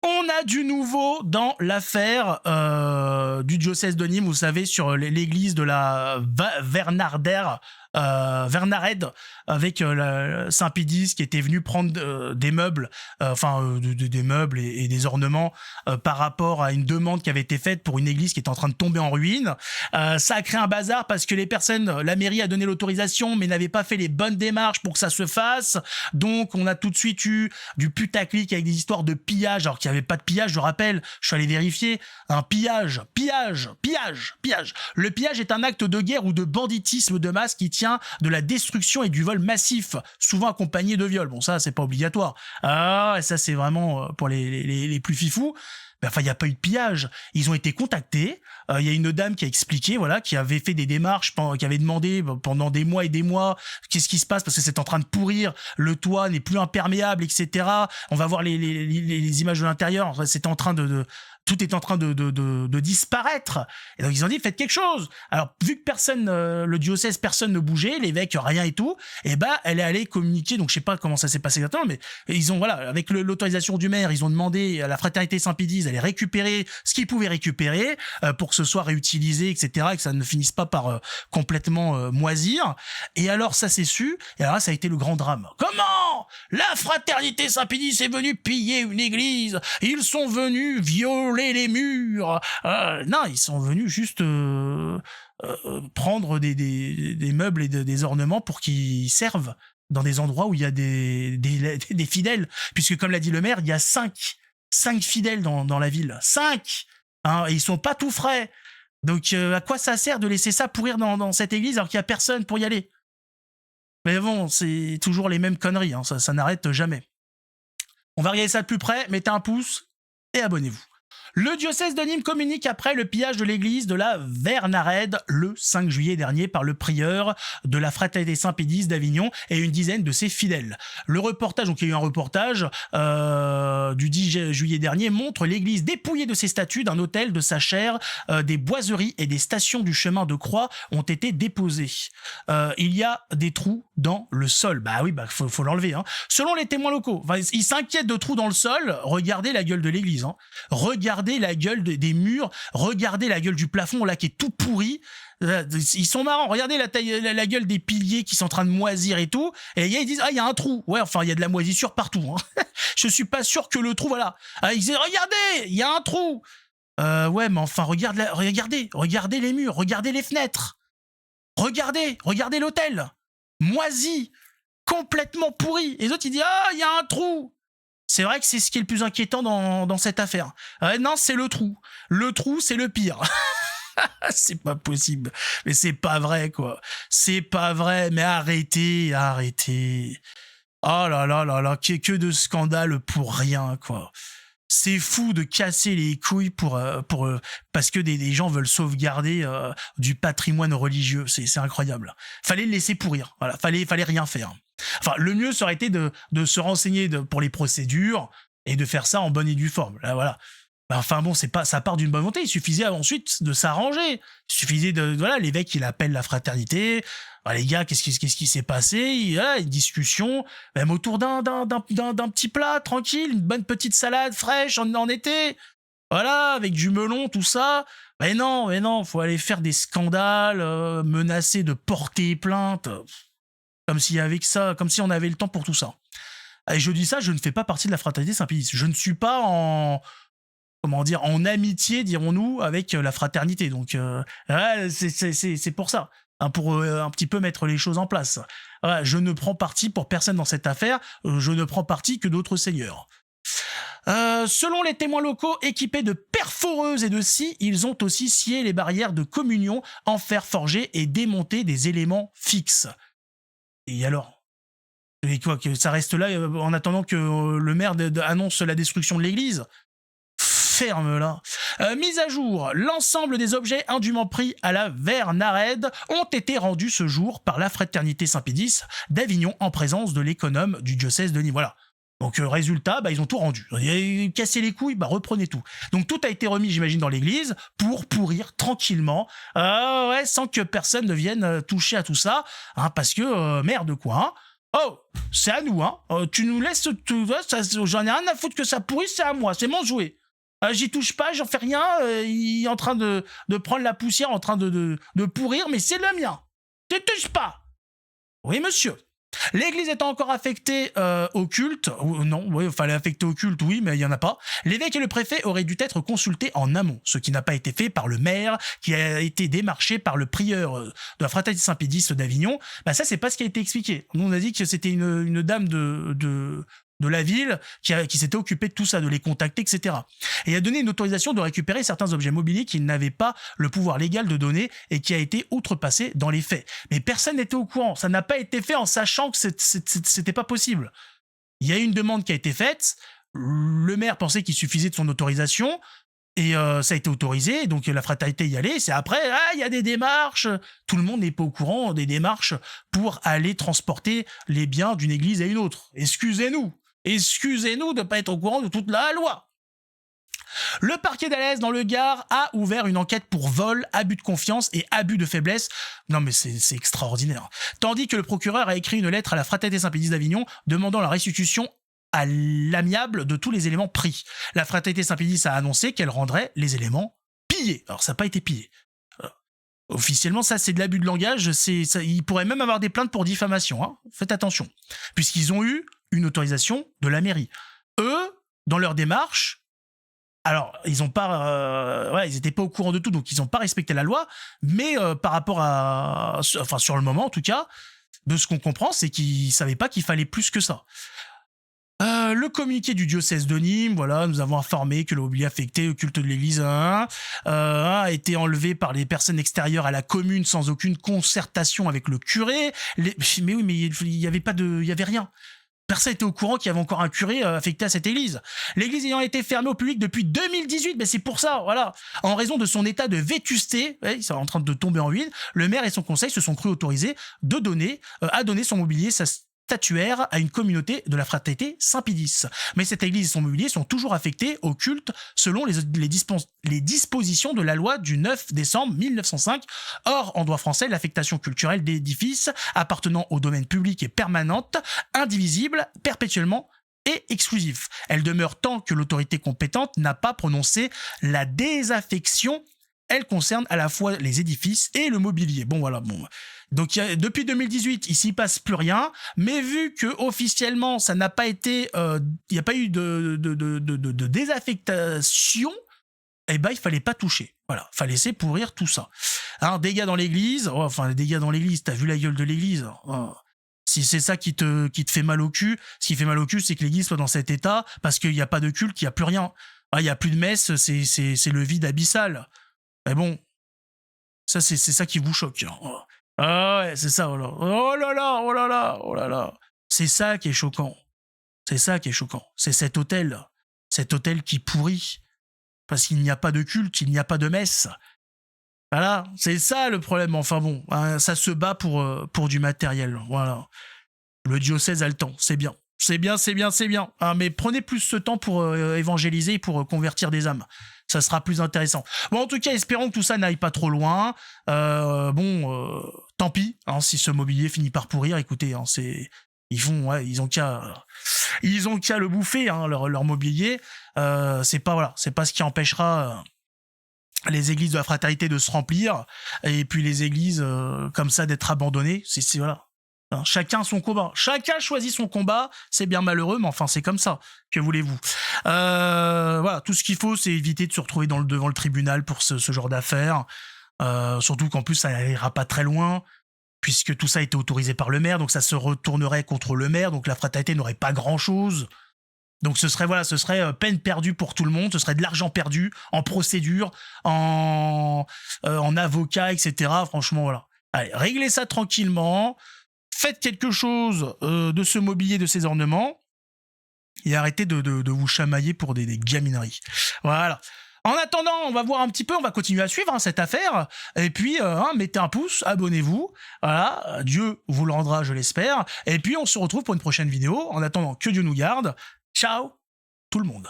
On a du nouveau dans l'affaire du diocèse de Nîmes, vous savez, sur l'église de la Vernarède, avec Saint-Pédis qui était venu prendre des meubles, des meubles et des ornements par rapport à une demande qui avait été faite pour une église qui était en train de tomber en ruine. Ça a créé un bazar parce que la mairie a donné l'autorisation mais n'avait pas fait les bonnes démarches pour que ça se fasse. Donc on a tout de suite eu du putaclic avec des histoires de pillage, alors qu'il n'y avait pas de pillage, je rappelle, je suis allé vérifier, un pillage. Le pillage est un acte de guerre ou de banditisme de masse qui tient de la destruction et du vol massif, souvent accompagné de viol. Bon, ça, c'est pas obligatoire. Ah, et ça, c'est vraiment pour les plus fifous. Ben, enfin, il n'y a pas eu de pillage. Ils ont été contactés. Il y a une dame qui a expliqué, voilà, qui avait fait des démarches, qui avait demandé pendant des mois et des mois qu'est-ce qui se passe parce que c'est en train de pourrir, le toit n'est plus imperméable, etc. On va voir les images de l'intérieur. C'est en train tout est en train de disparaître. Et donc ils ont dit faites quelque chose. Alors vu que le diocèse, personne ne bougeait, l'évêque rien et tout, et ben elle est allée communiquer. Donc je sais pas comment ça s'est passé exactement, mais ils ont avec l'autorisation du maire, ils ont demandé à la fraternité Saint-Pédis d'aller récupérer ce qu'ils pouvaient récupérer pour que ce soit réutilisé, etc. Et que ça ne finisse pas par complètement moisir. Et alors ça s'est su. Et alors là, ça a été le grand drame. Comment la fraternité Saint-Pédis est venue piller une église? Ils sont venus violer les murs. Non, ils sont venus juste prendre des meubles et des ornements pour qu'ils servent dans des endroits où il y a des fidèles. Puisque, comme l'a dit le maire, il y a cinq fidèles dans la ville. 5 hein, et ils sont pas tout frais. Donc, à quoi ça sert de laisser ça pourrir dans cette église alors qu'il y a personne pour y aller? Mais bon, c'est toujours les mêmes conneries, hein, ça n'arrête jamais. On va regarder ça de plus près, mettez un pouce et abonnez-vous. Le diocèse de Nîmes communique après le pillage de l'église de la Vernarède le 5 juillet dernier par le prieur de la fraternité Saint-Pédis d'Avignon et une dizaine de ses fidèles. Le reportage, donc il y a eu un reportage du 10 juillet dernier, montre l'église dépouillée de ses statues, d'un autel, de sa chaire, des boiseries et des stations du chemin de croix ont été déposées. Il y a des trous dans le sol. Bah oui, faut l'enlever. Hein. Selon les témoins locaux, ils s'inquiètent de trous dans le sol. Regardez la gueule de l'église. Hein. Regardez la gueule des murs, regardez la gueule du plafond là qui est tout pourri. Ils sont marrants, regardez la gueule des piliers qui sont en train de moisir et tout, et ils disent ah il y a un trou, ouais enfin il y a de la moisissure partout. Hein. Je suis pas sûr que le trou voilà. Ils disent regardez il y a un trou. Ouais mais enfin regardez les murs, regardez les fenêtres, regardez l'hôtel, moisi, complètement pourri. Et les autres ils disent ah il y a un trou. C'est vrai que c'est ce qui est le plus inquiétant dans cette affaire. Non, c'est le trou. Le trou, c'est le pire. C'est pas possible. Mais c'est pas vrai, quoi. C'est pas vrai. Mais arrêtez. Oh là là là là, que de scandales pour rien, quoi. C'est fou de casser les couilles parce que des gens veulent sauvegarder du patrimoine religieux. C'est incroyable. Fallait le laisser pourrir. Voilà, fallait rien faire. Enfin, le mieux, ça aurait été de se renseigner pour les procédures et de faire ça en bonne et due forme. Là, voilà. Enfin bon, ça part d'une bonne volonté. Il suffisait ensuite de s'arranger. Il suffisait l'évêque, il appelle la fraternité. Les gars, qu'est-ce qui s'est passé? Une discussion, même autour d'un petit plat, tranquille, une bonne petite salade fraîche en été. Voilà, avec du melon, tout ça. Mais non, faut aller faire des scandales, menacer de porter plainte. Comme s'il y avait que ça, comme si on avait le temps pour tout ça. Et je dis ça, je ne fais pas partie de la fraternité Saint-Pédis. Je ne suis pas en amitié, dirons-nous, avec la fraternité. Donc, c'est pour ça. Hein, pour un petit peu mettre les choses en place. Voilà, je ne prends parti pour personne dans cette affaire. Je ne prends parti que d'autres seigneurs. Selon les témoins locaux, équipés de perforeuses et de scies, ils ont aussi scié les barrières de communion en fer forgé et démonté des éléments fixes. Et alors? Et quoi, que ça reste là en attendant que le maire annonce la destruction de l'église? Ferme-la. Mise à jour, l'ensemble des objets indûment pris à la Vernarède ont été rendus ce jour par la fraternité Saint-Pédis d'Avignon en présence de l'économe du diocèse de Nîmes. Voilà. Donc résultat, ils ont tout rendu. Cassez les couilles, reprenez tout. Donc tout a été remis, j'imagine, dans l'église pour pourrir tranquillement, sans que personne ne vienne toucher à tout ça, hein, parce que merde quoi. Hein. Oh, c'est à nous, hein. Tu nous laisses tout, j'en ai rien à foutre que ça pourrisse, c'est à moi, c'est mon jouet. J'y touche pas, j'en fais rien, il est en train de prendre la poussière, en train de pourrir, mais c'est le mien. Tu touches pas. Oui, monsieur. L'église étant encore affectée au culte, non, oui, il fallait affecter au culte, oui, mais il n'y en a pas. L'évêque et le préfet auraient dû être consultés en amont, ce qui n'a pas été fait par le maire, qui a été démarché par le prieur de la fraternité Saint-Pédis d'Avignon. Bah ça, c'est pas ce qui a été expliqué. Nous, on a dit que c'était une dame de la ville qui s'était occupée de tout ça, de les contacter, etc. Et a donné une autorisation de récupérer certains objets mobiliers qu'il n'avait pas le pouvoir légal de donner et qui a été outrepassé dans les faits. Mais personne n'était au courant, ça n'a pas été fait en sachant que c'était pas possible. Il y a eu une demande qui a été faite, le maire pensait qu'il suffisait de son autorisation, et ça a été autorisé, donc la fraternité y allait, c'est après, il y a des démarches, tout le monde n'est pas au courant des démarches pour aller transporter les biens d'une église à une autre. Excusez-nous de ne pas être au courant de toute la loi. Le parquet d'Alès dans le Gard a ouvert une enquête pour vol, abus de confiance et abus de faiblesse. Non mais c'est extraordinaire. Tandis que le procureur a écrit une lettre à la fraternité Saint-Pédis d'Avignon demandant la restitution à l'amiable de tous les éléments pris. La fraternité Saint-Pédis a annoncé qu'elle rendrait les éléments pillés. Alors ça n'a pas été pillé. Officiellement, ça c'est de l'abus de langage, il pourrait même avoir des plaintes pour diffamation, hein. Faites attention. Puisqu'ils ont eu une autorisation de la mairie. Eux, dans leur démarche, alors ils ont pas, ils étaient pas au courant de tout, donc ils n'ont pas respecté la loi, mais par rapport à, enfin sur le moment en tout cas, de ce qu'on comprend, c'est qu'ils savaient pas qu'il fallait plus que ça. Le communiqué du diocèse de Nîmes, voilà, nous avons informé que le mobilier affecté au culte de l'église a été enlevé par les personnes extérieures à la commune sans aucune concertation avec le curé. Mais oui, mais il y avait rien. Personne n'était au courant qu'il y avait encore un curé affecté à cette église. L'église ayant été fermée au public depuis 2018, ben c'est pour ça, voilà. En raison de son état de vétusté, il est en train de tomber en ruine, le maire et son conseil se sont crus autorisés à donner son mobilier, sa statuaire à une communauté de la fraternité Saint-Pédis. Mais cette église et son mobilier sont toujours affectés au culte selon les dispositions de la loi du 9 décembre 1905. Or, en droit français, l'affectation culturelle d'édifices appartenant au domaine public est permanente, indivisible, perpétuellement et exclusif. Elle demeure tant que l'autorité compétente n'a pas prononcé la désaffection. Elle concerne à la fois les édifices et le mobilier. Bon, voilà, bon. Donc, depuis 2018, il s'y passe plus rien, mais vu que officiellement, ça n'a pas été, il n'y a pas eu de désaffectation, eh ben, il fallait pas toucher. Voilà, fallait laisser pourrir tout ça. Hein, dégâts dans l'église, enfin, dégâts dans l'église, t'as vu la gueule de l'église? Si c'est ça qui te fait mal au cul, ce qui fait mal au cul, c'est que l'église soit dans cet état, parce qu'il n'y a pas de culte, qu'il n'y a plus rien. Il n'y a plus de messe, c'est le vide abyssal. Mais bon, ça c'est ça qui vous choque. Ah ouais, c'est ça, voilà. Oh là là, oh là là, oh là là. C'est ça qui est choquant. C'est ça qui est choquant. C'est cet hôtel qui pourrit. Parce qu'il n'y a pas de culte, il n'y a pas de messe. Voilà, c'est ça le problème. Enfin bon, hein, ça se bat pour du matériel. Voilà. Le diocèse a le temps, c'est bien. C'est bien. Hein, mais prenez plus ce temps pour évangéliser et pour convertir des âmes. Ça sera plus intéressant. Bon, en tout cas, espérons que tout ça n'aille pas trop loin. Tant pis, hein, si ce mobilier finit par pourrir. Écoutez, hein, ils ont qu'à le bouffer, hein, leur mobilier. C'est pas ce qui empêchera les églises de la fraternité de se remplir et puis les églises comme ça d'être abandonnées. C'est voilà. Hein, chacun son combat. Chacun choisit son combat. C'est bien malheureux, mais enfin, c'est comme ça. Que voulez-vous? Voilà, tout ce qu'il faut, c'est éviter de se retrouver devant le tribunal pour ce genre d'affaires. Surtout qu'en plus, ça n'ira pas très loin, puisque tout ça a été autorisé par le maire, donc ça se retournerait contre le maire, donc la fraternité n'aurait pas grand-chose. Donc ce serait peine perdue pour tout le monde, ce serait de l'argent perdu en procédure, en avocat, etc. Franchement, voilà. Allez, réglez ça tranquillement. Faites quelque chose de ce mobilier, de ces ornements, et arrêtez de vous chamailler pour des gamineries. Voilà. En attendant, on va voir un petit peu, on va continuer à suivre cette affaire, et puis mettez un pouce, abonnez-vous, voilà, Dieu vous le rendra, je l'espère, et puis on se retrouve pour une prochaine vidéo. En attendant, que Dieu nous garde. Ciao tout le monde.